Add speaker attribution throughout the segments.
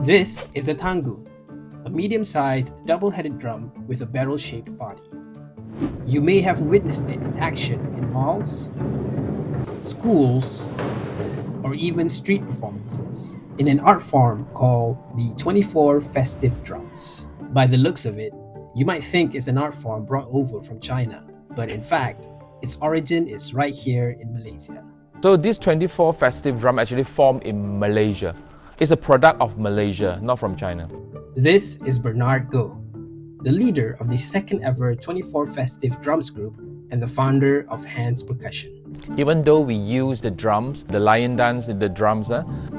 Speaker 1: This is a tangu, a medium-sized double-headed drum with a barrel-shaped body. You may have witnessed it in action in malls, schools, or even street performances in an art form called the 24 Festive Drums. By the looks of it, you might think it's an art form brought over from China, but in fact, its origin is right here in Malaysia.
Speaker 2: So this 24 Festive Drum actually formed in Malaysia. It's a product of Malaysia, not from China.
Speaker 1: This is Bernard Goh, the leader of the second ever 24 Festive Drums group and the founder of HANDS Percussion.
Speaker 2: Even though we use the drums, the lion dance in the drums,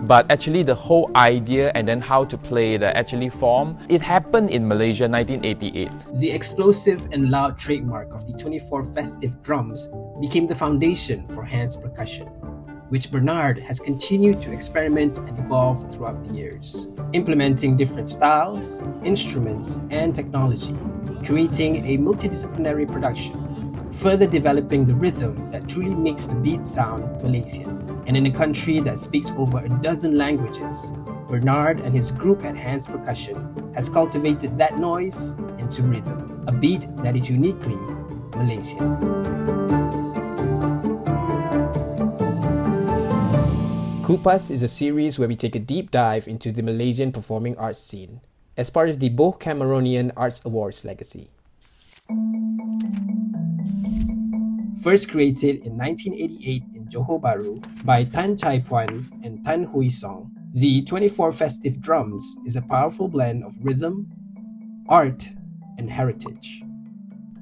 Speaker 2: but actually the whole idea and then how to play that actually formed, it happened in Malaysia 1988.
Speaker 1: The explosive and loud trademark of the 24 Festive Drums became the foundation for HANDS Percussion, which Bernard has continued to experiment and evolve throughout the years, implementing different styles, instruments, and technology, creating a multidisciplinary production, further developing the rhythm that truly makes the beat sound Malaysian. And in a country that speaks over a dozen languages, Bernard and his group at HANDS Percussion has cultivated that noise into rhythm, a beat that is uniquely Malaysian. KUPAS is a series where we take a deep dive into the Malaysian performing arts scene as part of the BOH Cameronian Arts Awards legacy. First created in 1988 in Johor Bahru by Tan Chai Puan and Tan Hui Song, the 24 Festive Drums is a powerful blend of rhythm, art, and heritage.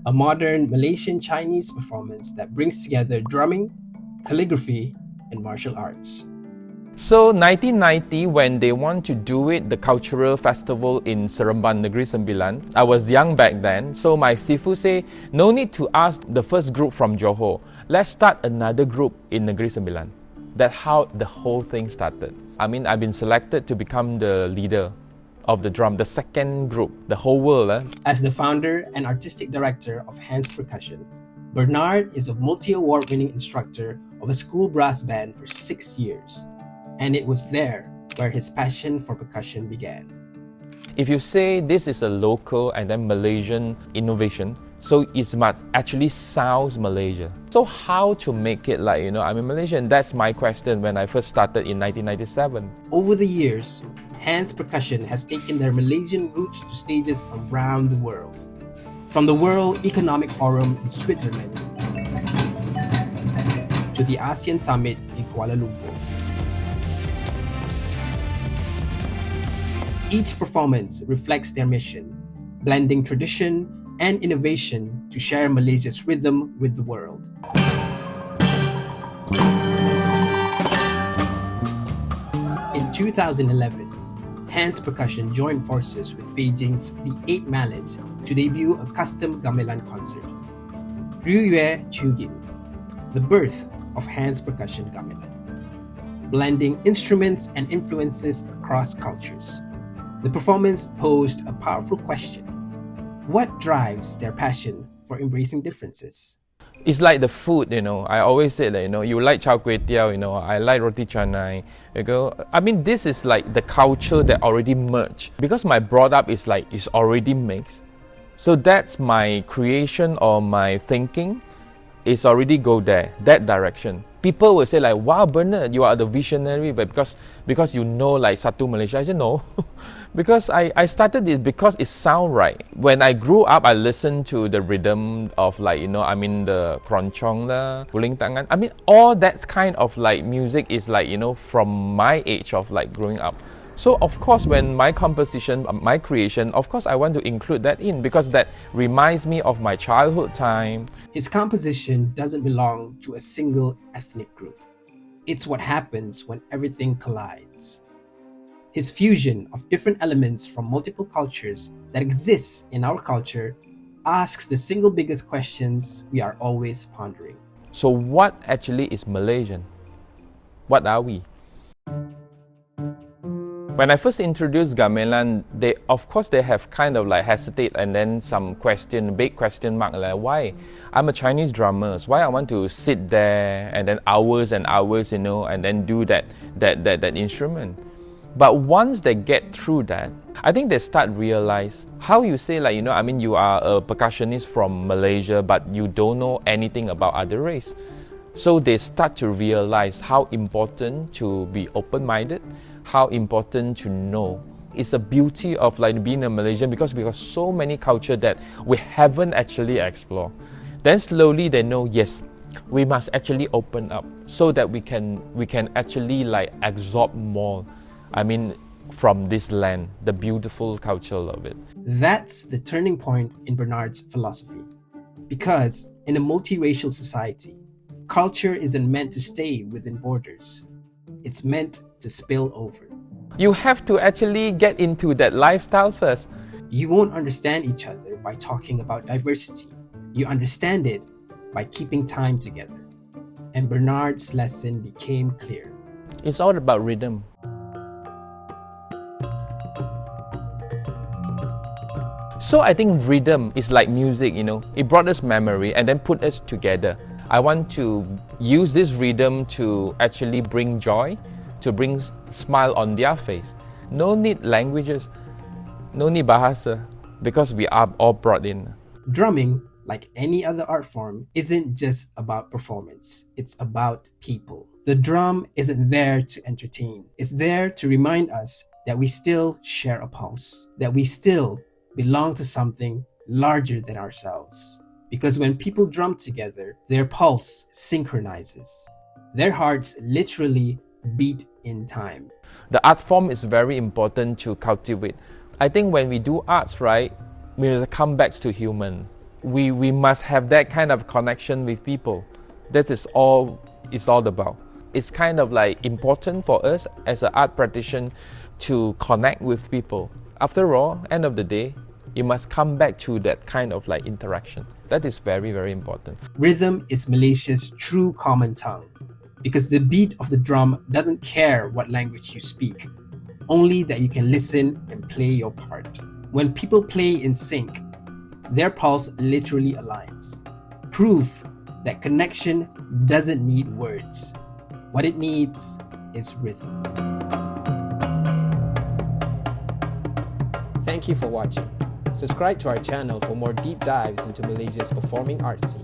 Speaker 1: A modern Malaysian-Chinese performance that brings together drumming, calligraphy, and martial arts.
Speaker 2: So 1990, when they want to do it, the cultural festival in Seremban, Negeri Sembilan, I was young back then, so my sifu say, no need to ask the first group from Johor. Let's start another group in Negeri Sembilan. That's how the whole thing started. I mean, I've been selected to become the leader of the drum, the second group, the whole world.
Speaker 1: As the founder and artistic director of HANDS Percussion, Bernard is a multi-award winning instructor of a school brass band for 6 years. And it was there where his passion for percussion began.
Speaker 2: If you say this is a local and then Malaysian innovation, so it must actually sounds Malaysia. So how to make it like, I'm in Malaysia? And that's my question when I first started in 1997.
Speaker 1: Over the years, HANDS Percussion has taken their Malaysian roots to stages around the world. From the World Economic Forum in Switzerland to the ASEAN Summit in Kuala Lumpur. Each performance reflects their mission, blending tradition and innovation to share Malaysia's rhythm with the world. In 2011, HANDS Percussion joined forces with Beijing's The Eight Mallets to debut a custom gamelan concert, Rüyue Chugin, the birth of HANDS Percussion gamelan, blending instruments and influences across cultures. The performance posed a powerful question. What drives their passion for embracing differences?
Speaker 2: It's like the food, I always say that, you like char kway teow, I like roti canai. I mean, this is like the culture that already merged. Because my brought up is like, it's already mixed. So that's my creation or my thinking. It's already go there, that direction. People will say like, wow, Bernard, you are the visionary, but because you know like Satu Malaysia. I said no, because I started it because it sound right. When I grew up, I listened to the rhythm of like, the keroncong la, guling tangan. I mean, all that kind of like music is like, from my age of like growing up. So of course, when my composition, my creation, of course I want to include that in because that reminds me of my childhood time.
Speaker 1: His composition doesn't belong to a single ethnic group. It's what happens when everything collides. His fusion of different elements from multiple cultures that exists in our culture asks the single biggest questions we are always pondering.
Speaker 2: So what actually is Malaysian? What are we? When I first introduced gamelan, they have kind of like hesitate and then some big question mark like why? I'm a Chinese drummer, so why I want to sit there and then hours and hours, and then do that instrument. But once they get through that, I think they start realize how you say like, I mean, you are a percussionist from Malaysia, but you don't know anything about other race. So they start to realize how important to be open-minded, how important to know. It's the beauty of like being a Malaysian because we have so many culture that we haven't actually explored. Then slowly they know, yes, we must actually open up so that we can actually like absorb more. I mean, from this land, the beautiful culture of it.
Speaker 1: That's the turning point in Bernard's philosophy. Because in a multiracial society, culture isn't meant to stay within borders. It's meant to spill over.
Speaker 2: You have to actually get into that lifestyle first.
Speaker 1: You won't understand each other by talking about diversity. You understand it by keeping time together. And Bernard's lesson became clear.
Speaker 2: It's all about rhythm. So I think rhythm is like music, It brought us memory and then put us together. I want to use this rhythm to actually bring joy, to bring smile on their face. No need languages, no need bahasa, because we are all brought in.
Speaker 1: Drumming, like any other art form, isn't just about performance. It's about people. The drum isn't there to entertain. It's there to remind us that we still share a pulse, that we still belong to something larger than ourselves. Because when people drum together, their pulse synchronizes. Their hearts literally beat in time.
Speaker 2: The art form is very important to cultivate. I think when we do arts, right, we must come back to human. We must have that kind of connection with people. That is all it's all about. It's kind of like important for us as an art practitioner to connect with people. After all, end of the day, you must come back to that kind of like interaction. That is very, very important.
Speaker 1: Rhythm is Malaysia's true common tongue because the beat of the drum doesn't care what language you speak, only that you can listen and play your part. When people play in sync, their pulse literally aligns. Proof that connection doesn't need words. What it needs is rhythm. Thank you for watching. Subscribe to our channel for more deep dives into Malaysia's performing arts scene.